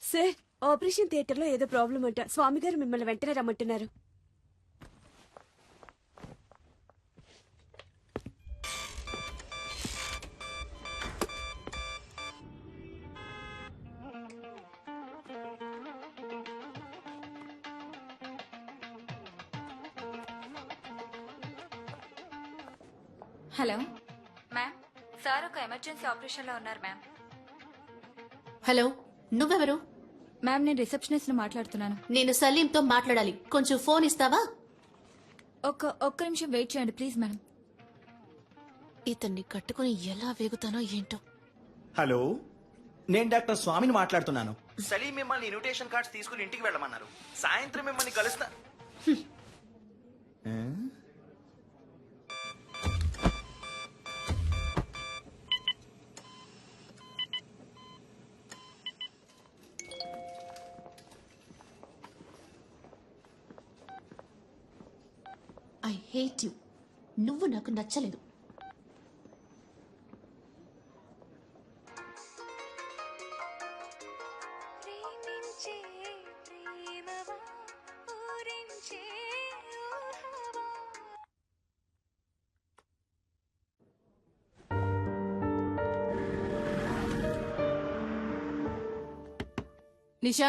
Sir, operation theatre లో ఏదో problem అంట. స్వామి గారు మిమ్మల్ని వెంటనే రమ్మంటున్నారు. హలో మ్యామ్, సార్ ఒక ఎమర్జెన్సీ ఆపరేషన్లో ఉన్నారు మ్యామ్. హలో, నువ్వెవరు? మ్యామ్, నేను రిసెప్షనిస్ట్ మాట్లాడుతున్నాను. నేను సలీంతో మాట్లాడాలి. కొంచెం ఫోన్ ఇస్తావా? ఒక్క నిమిషం వెయిట్ చేయండి ప్లీజ్ మేడం. ఇతన్ని కట్టుకుని ఎలా వేగుతానో ఏంటో. హలో, నేను డాక్టర్ స్వామిని మాట్లాడుతున్నాను. సలీం మిమ్మల్ని ఇన్విటేషన్ కార్డ్స్ తీసుకుని ఇంటికి వెళ్ళమన్నారు. సాయంత్రం మిమ్మల్ని కలుస్తా. I hate you. నువ్వు నాకు నచ్చలేదు. నిషా,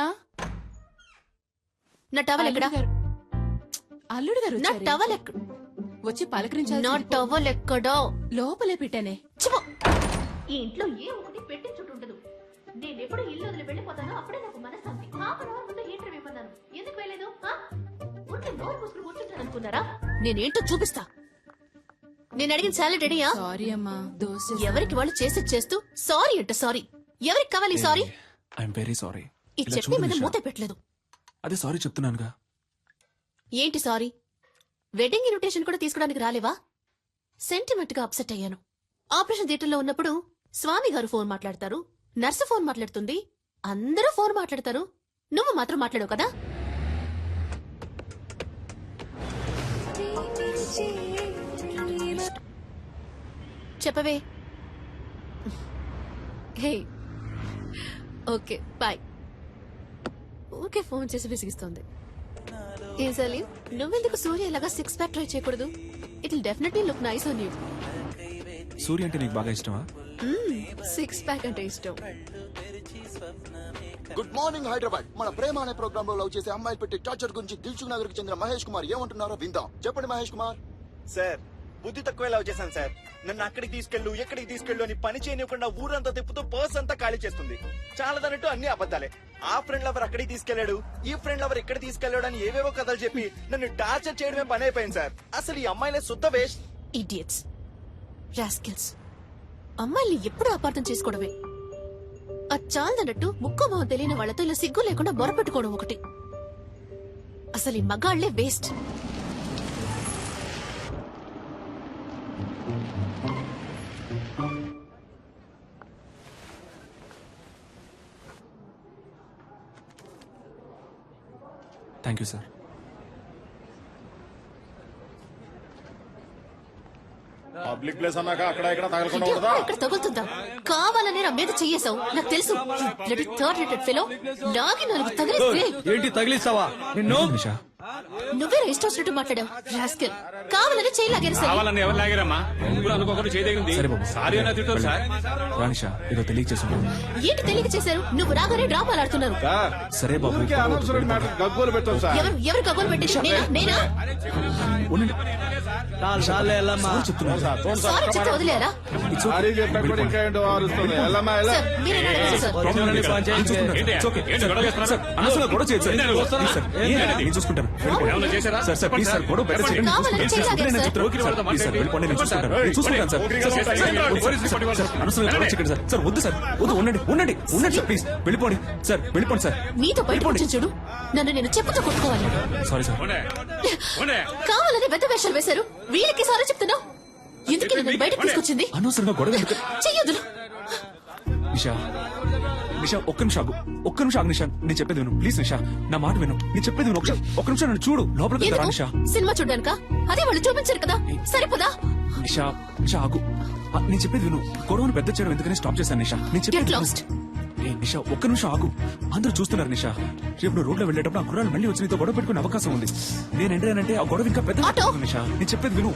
నా టవల్ ఎక్కడా? అల్లుడు గారు నా వచ్చారే. టవల్ ఎక్కడ? వచ్చి పలకరించాలి. నా టవల్ ఎక్కడో? లోపలే పెట్టానే. చిపో. ఈ ఇంట్లో ఏ ఒకటి పెట్టి చుట్టుండదు. నేను ఎప్పుడు ఇల్లు వదిలి వెళ్ళిపోతానో అప్పుడే నాకు మనశ్శాంతి. హాఫ్ అన్ అవర్ ముందు హీటర్ వేయమన్నాను. ఎందుకు వేయలేదు? ఉంటే నోరు పూసుకుని కూర్చుంటాను అనుకున్నారా? నేనేంటో చూపిస్తా. నేను అడిగిన సాలరీ రెడీయా? సారీ అమ్మా, దోశ. ఎవరికి వాళ్ళు చేసి చేస్తూ సారీ అంట. సారీ ఎవరికి కావాలి? సారీ. I'm very sorry. ఈ చట్నీ మీద మూత పెట్టలేదు. అదే సారీ చెప్తున్నానుగా. ఏంటి సారీ? వెడ్డింగ్ ఇన్విటేషన్ కూడా తీసుకోవడానికి రాలేవా? సెంటిమెంట్ గా అప్సెట్ అయ్యాను. ఆపరేషన్ థియేటర్ లో ఉన్నప్పుడు స్వామి గారు ఫోన్ మాట్లాడతారు, నర్సు ఫోన్ మాట్లాడుతుంది, అందరూ ఫోన్ మాట్లాడతారు. నువ్వు మాత్రం మాట్లాడవు కదా? చెప్పవే. Hey, okay bye. Okay, phone చేసి విసిగిస్తోంది. ఏ సలీం, నువ్వెందుకు సూర్య ఇలాగా 6 ప్యాక్ ట్రై చేయకూడదు? It will definitely look nice on you. Surya అంటే నీకు బాగా ఇష్టమా? 6 ప్యాక్ అంటే ఇష్టం. Good morning Hyderabad. మన ప్రేమ అనే ప్రోగ్రామ్ లో లవ్ చేసే అమ్మాయిలు పెట్టి టార్చర్ గురించి దిల్సుఖ్ నగర్ కి చెందిన మహేష్ కుమార్ ఏమంటున్నారో విందాం. చెప్పండి మహేష్ కుమార్. సార్, బుద్ధి తక్కువ లవ్ చేశాను సార్. నన్ను అక్కడికి తీసుకెళ్ళు, ఎక్కడికి తీసుకెళ్ళు అని పని చేయనివ్వకుండా ఊరంతా తిప్పుతూ పర్స్ అంతా ఖాళీ చేస్తుంది. చాలదన్నట్టు అన్ని అబద్ధాలే. ఆ ఫ్రెండ్ లవర్ అక్కడికి తీసుకెళ్లాడు, ఈ ఫ్రెండ్ లవర్ ఇక్కడ తీసుకెళ్లాడు అని ఏవేవో కథలు చెప్పి నన్ను టార్చర్ చేయడమే పని అయిపోయింది సార్. అసలు ఈ అమ్మాయిలే శుద్ధ వేస్ట్. Idiots, rascals. అమ్మాయిల్ని ఎప్పుడు అపార్థం చేసుకోవడమే. చాలదన్నట్టు ముక్కు మొహం తెలియని వాళ్ళతో ఇలా సిగ్గు లేకుండా మొరపెట్టుకోవడం ఒకటి. అసలు ఈ మగాళ్లే waste. Thank you sir. Public place అన్నాక అక్కడ ఇక్కడ తగలకుండా ఇది అక్కడ ఇక్కడ తగులుతుందా? కావాలనే నా మీద చెయ్యేశావు. నాకు తెలుసు. థర్డ్ రేటెడ్ ఫెలో లాగి 4 తగిలిస్తే ఏంటి తగిలిస్తావా? నిన్ను నిషా, నువ్వే ఇష్టం వచ్చినట్టు మాట్లాడావు. రాస్కెల్, కావాలని చేయి లాగేసావు. కావాలని ఎవరు లాగారమ్మా? ముగ్గురు అనుకోకుండా చేయదగింది. సరే బాబు, సారీ అన్న తిట్టారు సార్. రా నిషా, ఏదో తెలియచేస్తున్నాను. ఏంటి తెలియక చేశారు? నువ్వు రాగానే డ్రామాలు ఆడుతున్నారు. సరే బాబు, గగ్గోలు పెట్టాం సార్. ఎవరు కబోలు పెట్టేది? నేనా? ఉండండి. చాలే వెళ్ళమ్మా. సారీ చెప్తున్నాను. సారీ చెప్తే వదిలేరా? సారీ చెప్పినప్పుడు ఇంకా ఏంటో అరుస్తుంది. వెళ్ళమ్మా, వెళ్ళ. సార్, మీరేనా అడిగారు సార్? ప్రాబ్లం లేదు సార్. నేను చూసుకుంటాను. ఏంటి? It's okay. ఏంటి గొడవ చేస్తున్నారు? సార్, అనవసరంగా గొడవ చేయొద్దు సార్. ఏంటి వస్తున్నా? ప్లీజ్ సార్, నేను చూసుకుంటాను. ఏమన్నా చేశారా? సార్ సార్ ప్లీజ్ సార్, గొడవ బెటర్ చేయండి. కావాలని నేను చేయి లాగారు సార్. చెప్తున్నాను. ప్లీజ్ సార్, వెళ్ళిపోండి. నేను చూసుకుంటాను. నేను చూసుకుంటాను సార్. అనవసరంగా గొడవ చేయకండి సార్. సార్ వద్దు సార్, వద్దు. ఉండండి సార్. ప్లీజ్ వెళ్ళిపోండి సార్. వెళ్ళిపోండి సార్. మీతో బయట కూర్చొని చూడు. నన్ను నేను చెప్పుతో కొట్టుకోవాలి. Sorry sir. కావాలని పెద్ద వేషాలు వేశారు. వీళ్ళకి సారీ చెప్తున్నావు. ఎందుకు నన్ను బయటకు తీసుకొచ్చింది? అనవసరంగా గొడవ ఎందుకు? చెయ్యొద్దు. నిషా, ఒక్క నిమిషం ఆగు నిషా. నేను చెప్పేది విను ప్లీజ్. నిషా, నా మాట విను. నేను చెప్పేది విను. ఒక్క నిమిషం నన్ను చూడు. లోపలికి రా నిషా. సినిమా చూడ్డానికా? అదే వాళ్ళు చూపించారు కదా, సరిపోదా? నిషా ఆగు. నేను చెప్పేది విను. గొడవను పెద్ద చేయడం ఎందుకని స్టాప్ చేశాను నిషా. నేను గెట్ చెప్పేది లాస్ట్. ఏ నిషా ఒక్క నిమిషం ఆగు. అందరూ చూస్తున్నారు నిషా. రేపు నువ్వు రోడ్లో వెళ్ళేటప్పుడు ఆ కుర్రాలు మళ్ళీ వచ్చి నీతో గొడవ పెట్టుకునే అవకాశం ఉంది. నేను ఎంటర్ అంటే ఆ గొడవ ఇంకా పెద్ద ఆటో! నిషా. నేను చెప్పేది విను.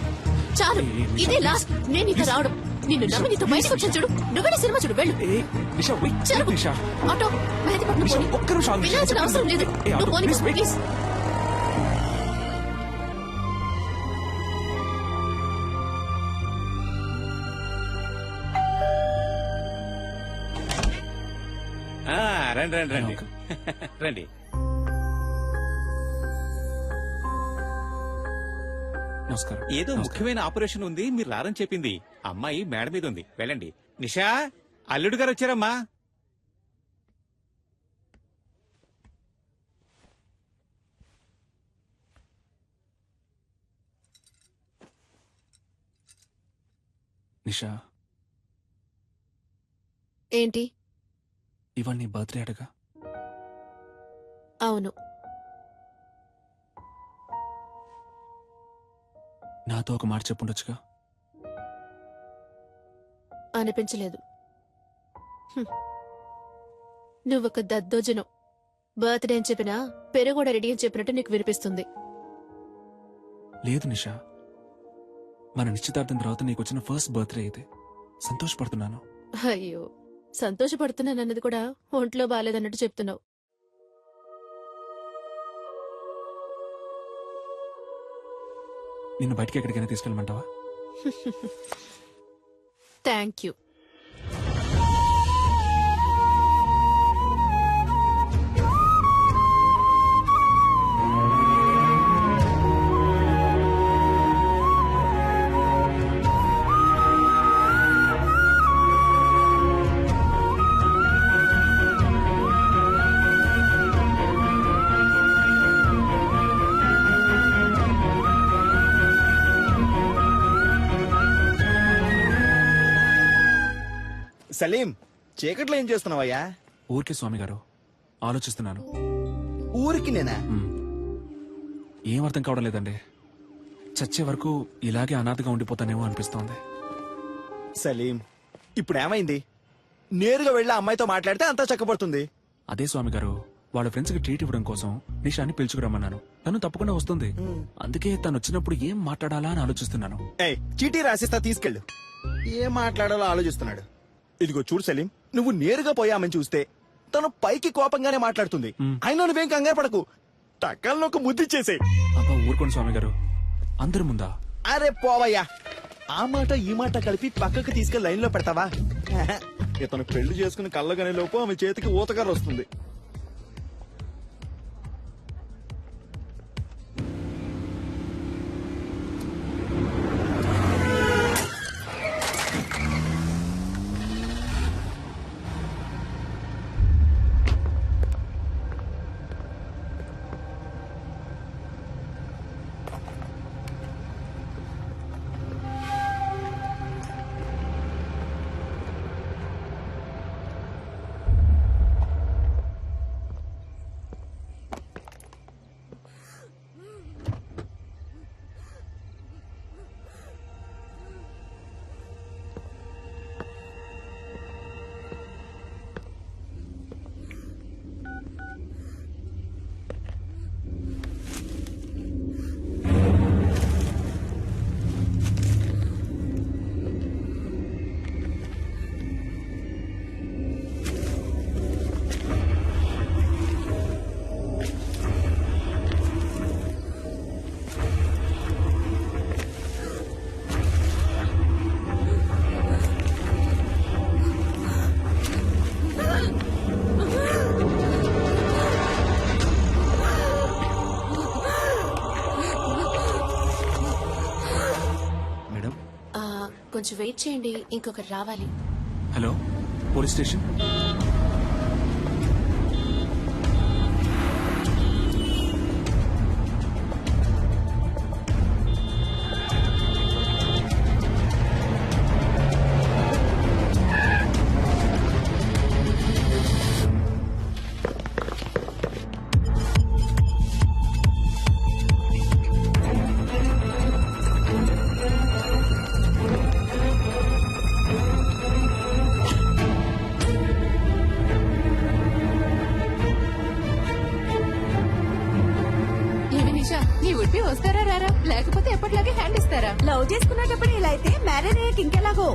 చాలు, ఇదే లాస్ట్. నేను ఇక రావడం. నిన్ను నమ్మి నీతో బయటకు వచ్చాను చూడు. నువ్వే సినిమా చూడు, వెళ్ళు. ఏ నిషా wait, జరుగు. నిషా ఆటో, మెహదీపట్నం నిషా, పోనీ. ఒక్క నిమిషం ఆగు నిషా. వెళ్ళాల్సిన అవసరం లేదు. ఏ, ఆటో, నువ్వు పోనీ, please, wait. ప్లీజ్. రండి రండి రండి రండి. నమస్కారం. ఏదో ముఖ్యమైన ఆపరేషన్ ఉంది, మీరు రారని చెప్పింది. అమ్మాయి మేడ మీద ఉంది, వెళ్ళండి. నిషా, అల్లుడు గారు వచ్చారమ్మా. నిషా ఏంటి? ఇవాళ నీ బర్త్డే అడగా. అవును, నాతో ఒక మాట చెప్పుండొచ్చుగా. అనిపించలేదు. నువ్వొక దద్దోజనం. బర్త్డే అని చెప్పినా పెరుగూడ రెడీ అని చెప్పినట్టు నీకు వినిపిస్తుంది. లేదు నిషా, మన నిశ్చితార్థం తర్వాత నీకు వచ్చిన ఫస్ట్ బర్త్డే అయితే సంతోషపడుతున్నాను. అయ్యో, సంతోషపడుతున్నానన్నది కూడా ఒంట్లో బాలేదన్నట్టు చెప్తున్నావు. నిన్ను బయటికి ఎక్కడికైనా తీసుకెళ్ళమంటావా? Thank you. సలీం, చీకట్లో ఏం చేస్తున్నావయ్యా? ఊరికే స్వామి గారు ఆలోచిస్తున్నాను. ఊరికి నేనా? ఏం అర్థం కావడం లేదండి. చచ్చే వరకు ఇలాగే అనాథగా ఉండిపోతానేమో అనిపిస్తోంది. సలీం, ఇప్పుడు ఏమైంది? నేరుగా వెళ్ళి ఆ అమ్మాయితో మాట్లాడితే అంతా చక్కబడుతుంది. అదే స్వామి గారు, వాళ్ళ ఫ్రెండ్స్ కి ట్రీట్ ఇవ్వడం కోసం నిషాని పిలుచుకురమ్మన్నాను. తను తప్పకుండా వస్తుంది. అందుకే తను వచ్చినప్పుడు ఏం మాట్లాడాలా అని ఆలోచిస్తున్నాను. ఏయ్, చీటీ రాసిస్తా, తీసుకెళ్ళు. ఏం మాట్లాడాలో ఆలోచిస్తున్నాడు. ఇదిగో చూడు సలీం, నువ్వు నేరుగా పోయామని చూస్తే తను పైకి కోపంగానే మాట్లాడుతుంది. అయినా నువ్వేం కంగారు పడకు, టక్కల్లో ఒక ముద్దిచ్చేసే. అబ్బా ఊరుకోండి స్వామి గారు, అందరి ముందా? అరే పోవయ్యా, ఆ మాట ఈ మాట కలిపి పక్కకు తీసుకెళ్లి లైన్ లో పెడతావా? ఇతను పెళ్లి చేసుకుని కళ్ళగనే లోపు ఆమె చేతికి ఊతకర్ర వస్తుంది. కొంచెం వెయిట్ చేయండి, ఇంకొకరు రావాలి. Hello, police station. నిషా నీ ఉడ్పి వస్తారా రారా లేకపోతే ఎప్పటిలాగే హ్యాండ్ ఇస్తారా లవ్ చేసుకునేటప్పుడు ఇలా అయితే మ్యారేజ్ అయ్యాక ఇంకెలాగో